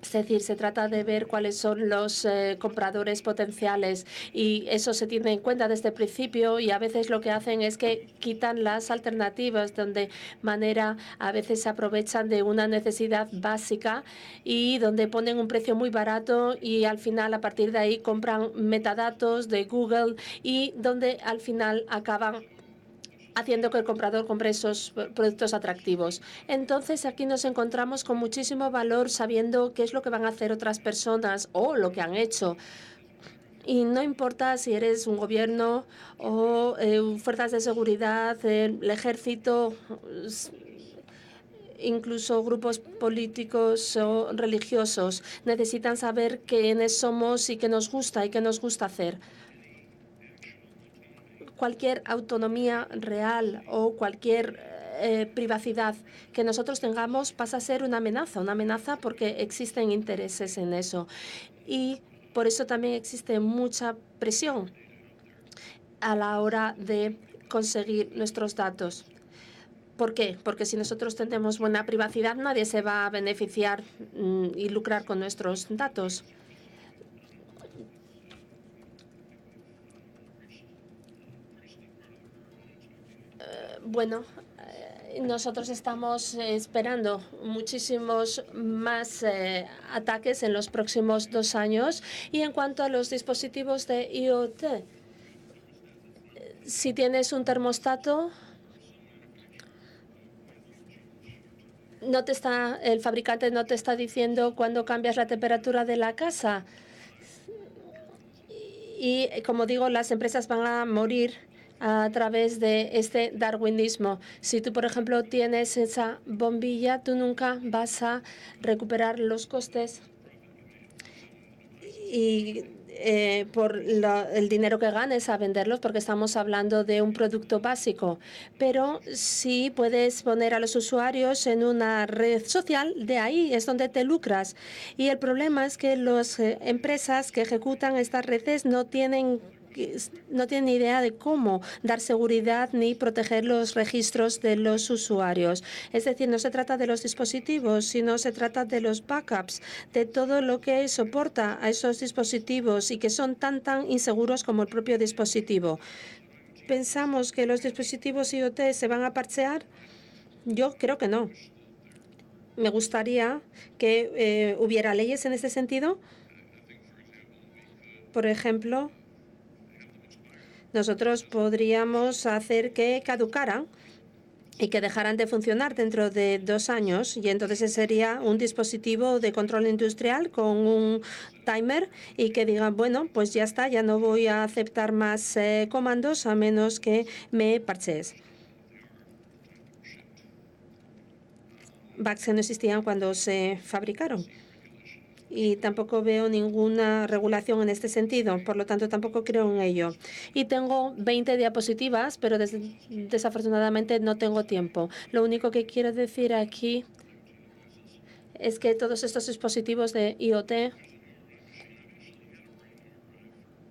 Es decir, se trata de ver cuáles son los compradores potenciales y eso se tiene en cuenta desde el principio, y a veces lo que hacen es que quitan las alternativas, donde a veces se aprovechan de una necesidad básica y donde ponen un precio muy barato y al final a partir de ahí compran metadatos de Google y donde al final acaban haciendo que el comprador compre esos productos atractivos. Entonces, aquí nos encontramos con muchísimo valor sabiendo qué es lo que van a hacer otras personas o lo que han hecho. Y no importa si eres un gobierno o fuerzas de seguridad, el ejército, incluso grupos políticos o religiosos, necesitan saber quiénes somos y qué nos gusta hacer. Cualquier autonomía real o cualquier privacidad que nosotros tengamos pasa a ser una amenaza porque existen intereses en eso. Y por eso también existe mucha presión a la hora de conseguir nuestros datos. ¿Por qué? Porque si nosotros tenemos buena privacidad, nadie se va a beneficiar y lucrar con nuestros datos. Bueno, nosotros estamos esperando muchísimos más ataques en los próximos 2 años. Y en cuanto a los dispositivos de IoT, si tienes un termostato, el fabricante no te está diciendo cuándo cambias la temperatura de la casa. Y como digo, las empresas van a morir a través de este darwinismo. Si tú, por ejemplo, tienes esa bombilla, tú nunca vas a recuperar los costes y por el dinero que ganes a venderlos, porque estamos hablando de un producto básico. Pero sí puedes poner a los usuarios en una red social, de ahí es donde te lucras. Y el problema es que las empresas que ejecutan estas redes no tienen idea de cómo dar seguridad ni proteger los registros de los usuarios. Es decir, no se trata de los dispositivos, sino se trata de los backups, de todo lo que soporta a esos dispositivos y que son tan inseguros como el propio dispositivo. ¿Pensamos que los dispositivos IoT se van a parchear? Yo creo que no. Me gustaría que hubiera leyes en este sentido. Por ejemplo, nosotros podríamos hacer que caducaran y que dejaran de funcionar dentro de 2 años, y entonces ese sería un dispositivo de control industrial con un timer y que digan, bueno, pues ya está, ya no voy a aceptar más comandos a menos que me parchees. Bugs que no existían cuando se fabricaron. Y tampoco veo ninguna regulación en este sentido, por lo tanto tampoco creo en ello. Y tengo 20 diapositivas, pero desafortunadamente no tengo tiempo. Lo único que quiero decir aquí es que todos estos dispositivos de IoT,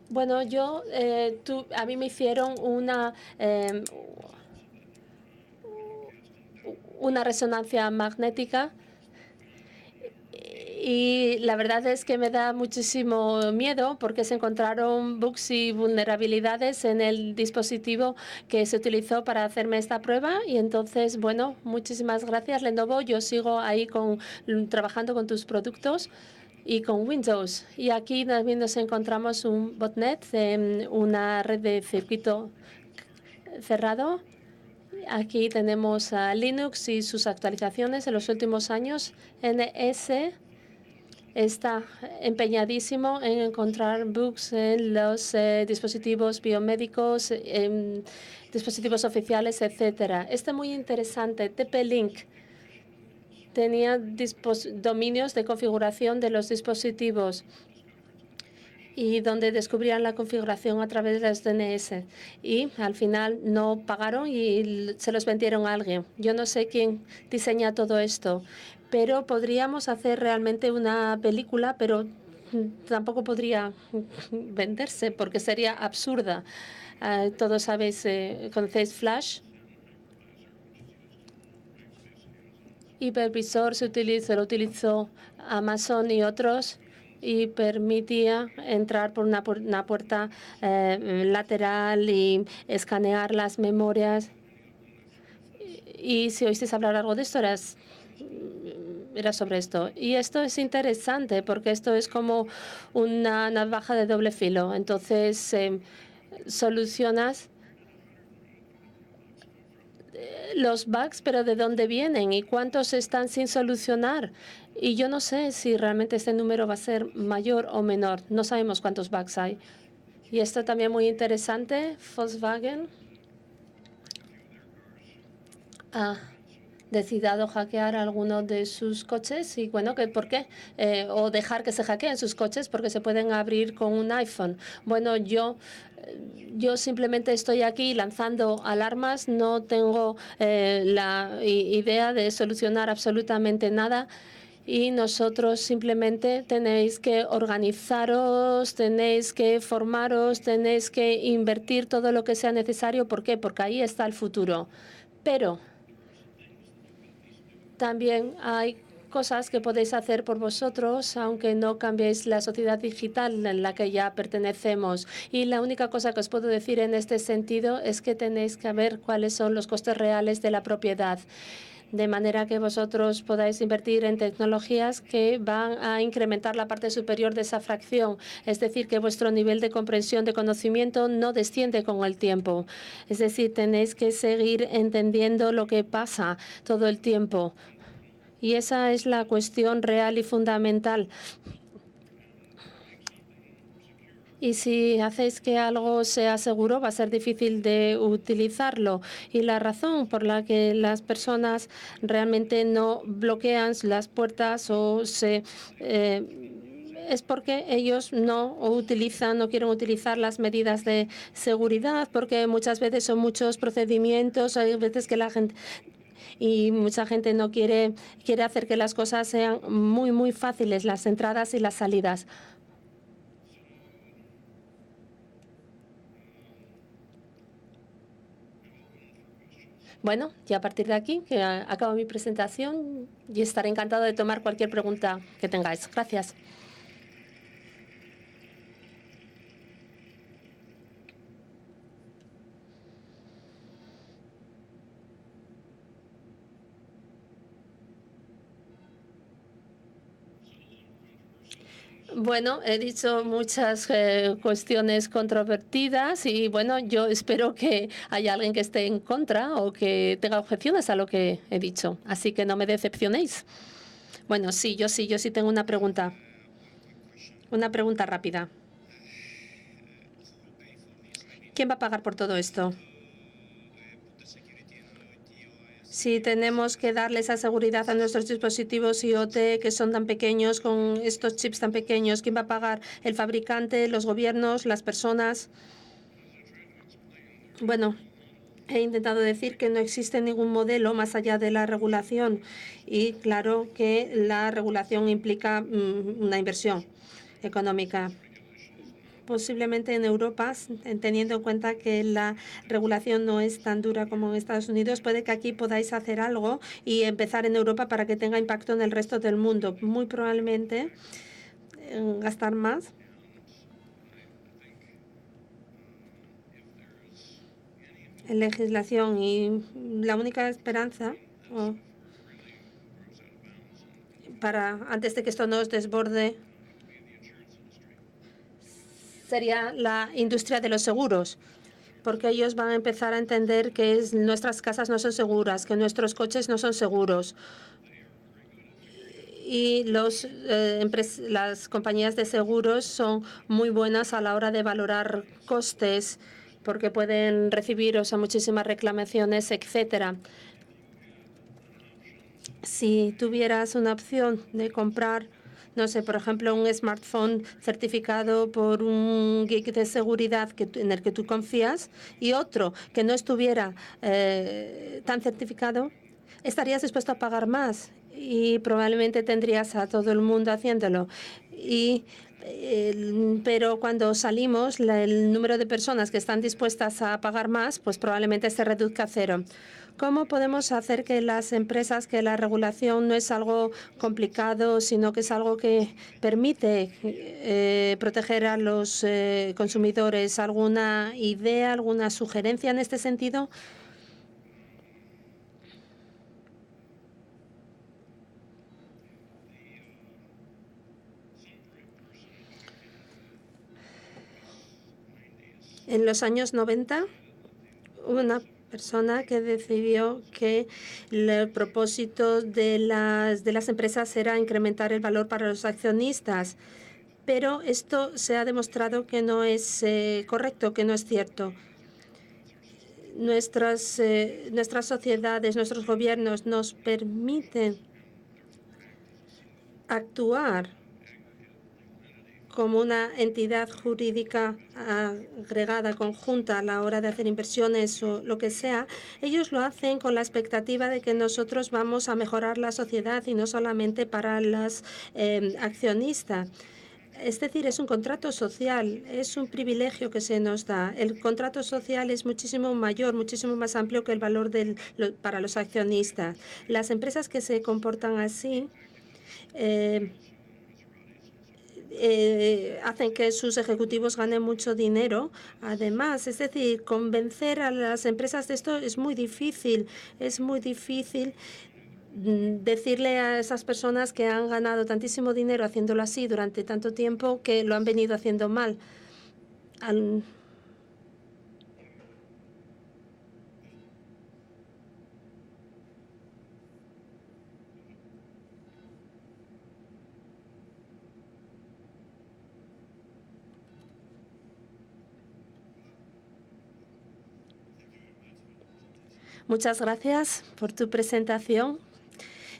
bueno, a mí me hicieron una resonancia magnética. Y la verdad es que me da muchísimo miedo porque se encontraron bugs y vulnerabilidades en el dispositivo que se utilizó para hacerme esta prueba. Y entonces, bueno, muchísimas gracias, Lenovo. Yo sigo ahí trabajando con tus productos. y con Windows. Y aquí también nos encontramos un botnet, una red de circuito cerrado. Aquí tenemos a Linux y sus actualizaciones en los últimos años. NS está empeñadísimo en encontrar bugs en los dispositivos biomédicos, dispositivos oficiales, etc. Este es muy interesante. TP-Link tenía dominios de configuración de los dispositivos y donde descubrían la configuración a través de los DNS. Y al final no pagaron y se los vendieron a alguien. Yo no sé quién diseña todo esto, pero podríamos hacer realmente una película, pero tampoco podría venderse porque sería absurda. Todos sabéis, conocéis Flash. Hipervisor lo utilizó Amazon y otros, y permitía entrar por una puerta lateral y escanear las memorias. Y si oísteis hablar algo de esto, era sobre esto. Y esto es interesante porque esto es como una navaja de doble filo. Entonces, solucionas los bugs, pero ¿de dónde vienen y cuántos están sin solucionar? Y yo no sé si realmente este número va a ser mayor o menor. No sabemos cuántos bugs hay. Y esto también muy interesante. Volkswagen ha decidido hackear algunos de sus coches. Y bueno, ¿por qué? O dejar que se hackeen sus coches porque se pueden abrir con un iPhone. Bueno, yo simplemente estoy aquí lanzando alarmas, no tengo la idea de solucionar absolutamente nada. Y nosotros simplemente tenéis que organizaros, tenéis que formaros, tenéis que invertir todo lo que sea necesario. ¿Por qué? Porque ahí está el futuro. Pero también hay cosas que podéis hacer por vosotros, aunque no cambiéis la sociedad digital en la que ya pertenecemos. Y la única cosa que os puedo decir en este sentido es que tenéis que ver cuáles son los costes reales de la propiedad, de manera que vosotros podáis invertir en tecnologías que van a incrementar la parte superior de esa fracción. Es decir, que vuestro nivel de comprensión, de conocimiento, no desciende con el tiempo. Es decir, tenéis que seguir entendiendo lo que pasa todo el tiempo. Y esa es la cuestión real y fundamental. Y si hacéis que algo sea seguro, va a ser difícil de utilizarlo. Y la razón por la que las personas realmente no bloquean las puertas es porque ellos no quieren utilizar las medidas de seguridad, porque muchas veces son muchos procedimientos, hay veces que la gente... Y mucha gente no quiere hacer que las cosas sean muy, muy fáciles, las entradas y las salidas. Bueno, y a partir de aquí, que acabo mi presentación y estaré encantado de tomar cualquier pregunta que tengáis. Gracias. Bueno, he dicho muchas cuestiones controvertidas y bueno, yo espero que haya alguien que esté en contra o que tenga objeciones a lo que he dicho. Así que no me decepcionéis. Bueno, sí, yo sí tengo una pregunta. Una pregunta rápida. ¿Quién va a pagar por todo esto? Si tenemos que darle esa seguridad a nuestros dispositivos IoT que son tan pequeños, con estos chips tan pequeños, ¿quién va a pagar? ¿El fabricante, los gobiernos, las personas? Bueno, he intentado decir que no existe ningún modelo más allá de la regulación y claro que la regulación implica una inversión económica. Posiblemente en Europa, teniendo en cuenta que la regulación no es tan dura como en Estados Unidos, puede que aquí podáis hacer algo y empezar en Europa para que tenga impacto en el resto del mundo. Muy probablemente gastar más. En legislación y la única esperanza antes de que esto nos desborde sería la industria de los seguros, porque ellos van a empezar a entender que nuestras casas no son seguras, que nuestros coches no son seguros. Y las compañías de seguros son muy buenas a la hora de valorar costes, porque pueden recibir muchísimas reclamaciones, etcétera. Si tuvieras una opción de comprar, no sé, por ejemplo, un smartphone certificado por un geek de seguridad en el que tú confías y otro que no estuviera tan certificado, estarías dispuesto a pagar más y probablemente tendrías a todo el mundo haciéndolo. Pero cuando salimos, el número de personas que están dispuestas a pagar más, pues probablemente se reduzca a cero. ¿Cómo podemos hacer que las empresas, que la regulación no es algo complicado, sino que es algo que permite proteger a los consumidores? ¿Alguna idea, alguna sugerencia en este sentido? En los años 90, hubo una persona que decidió que el propósito de las empresas era incrementar el valor para los accionistas. Pero esto se ha demostrado que no es correcto, que no es cierto. Nuestras sociedades, nuestros gobiernos nos permiten actuar como una entidad jurídica agregada, conjunta, a la hora de hacer inversiones o lo que sea. Ellos lo hacen con la expectativa de que nosotros vamos a mejorar la sociedad y no solamente para los accionistas. Es decir, es un contrato social, es un privilegio que se nos da. El contrato social es muchísimo mayor, muchísimo más amplio que el valor para los accionistas. Las empresas que se comportan así hacen que sus ejecutivos ganen mucho dinero. Además, es decir, convencer a las empresas de esto es muy difícil. Es muy difícil decirle a esas personas que han ganado tantísimo dinero haciéndolo así durante tanto tiempo que lo han venido haciendo mal. Muchas gracias por tu presentación.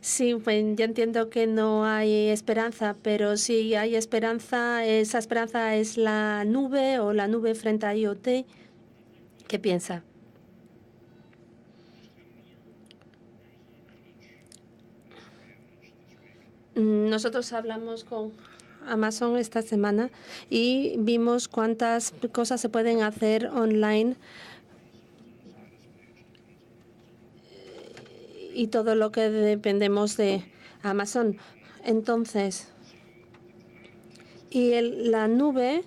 Sí, pues yo entiendo que no hay esperanza, pero si hay esperanza, esa esperanza es la nube o la nube frente a IoT. ¿Qué piensa? Nosotros hablamos con Amazon esta semana y vimos cuántas cosas se pueden hacer online y todo lo que dependemos de Amazon. Entonces, la nube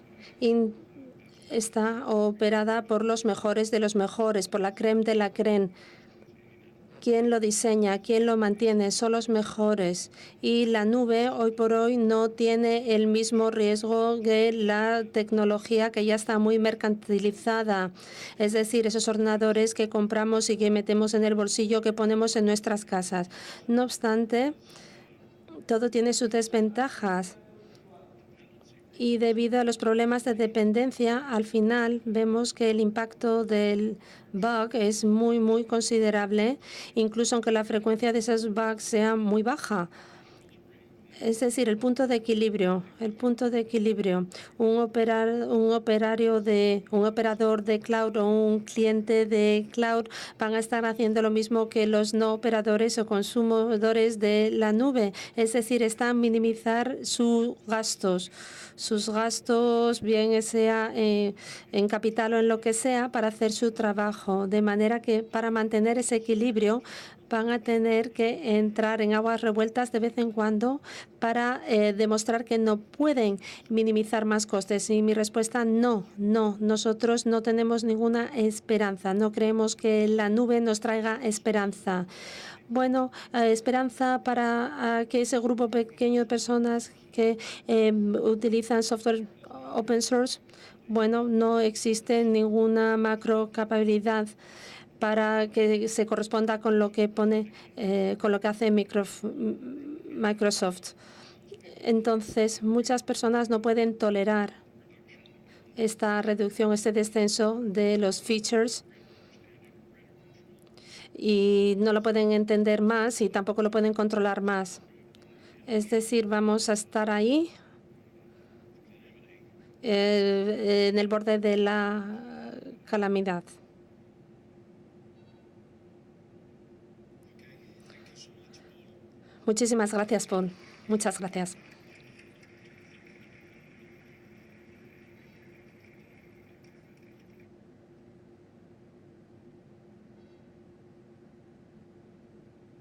está operada por los mejores de los mejores, por la crème de la crème. ¿Quién lo diseña? ¿Quién lo mantiene? Son los mejores. Y la nube hoy por hoy no tiene el mismo riesgo que la tecnología que ya está muy mercantilizada. Es decir, esos ordenadores que compramos y que metemos en el bolsillo, que ponemos en nuestras casas. No obstante, todo tiene sus desventajas. Y debido a los problemas de dependencia, al final vemos que el impacto del bug es muy, muy considerable, incluso aunque la frecuencia de esos bugs sea muy baja. Es decir, el punto de equilibrio. Un operador de cloud o un cliente de cloud van a estar haciendo lo mismo que los no operadores o consumidores de la nube. Es decir, están minimizar sus gastos, bien sea en capital o en lo que sea, para hacer su trabajo. De manera que para mantener ese equilibrio van a tener que entrar en aguas revueltas de vez en cuando para demostrar que no pueden minimizar más costes. Y mi respuesta, no. Nosotros no tenemos ninguna esperanza. No creemos que la nube nos traiga esperanza. Bueno, esperanza para que ese grupo pequeño de personas que utilizan software open source, bueno, no existe ninguna macro capacidad para que se corresponda con lo que pone, con lo que hace Microsoft. Entonces, muchas personas no pueden tolerar esta reducción, este descenso de los features, y no lo pueden entender más y tampoco lo pueden controlar más. Es decir, vamos a estar ahí en el borde de la calamidad. Muchísimas gracias, Paul. Muchas gracias.